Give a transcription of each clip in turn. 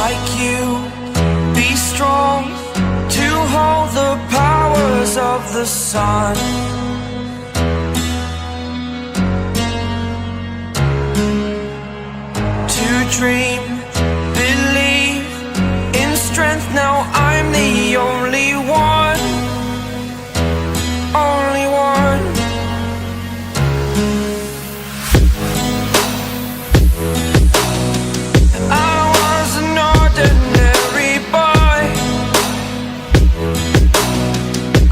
like you, be strong to hold the powers of the sun. To dream, believe in strength, now I'm the only one, only one. I was an ordinary boy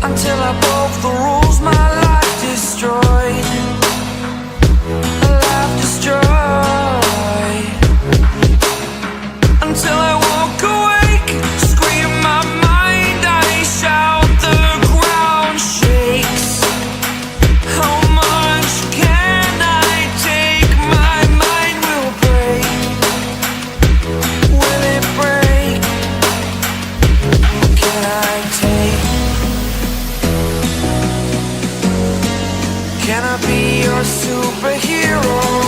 until I broke the rules, my life destroyed, a life destroyed. Until I walk awake, scream my mind, I shout, the ground shakes. How much can I take? My mind will break. Will it break? Can I take? Can I be your superhero?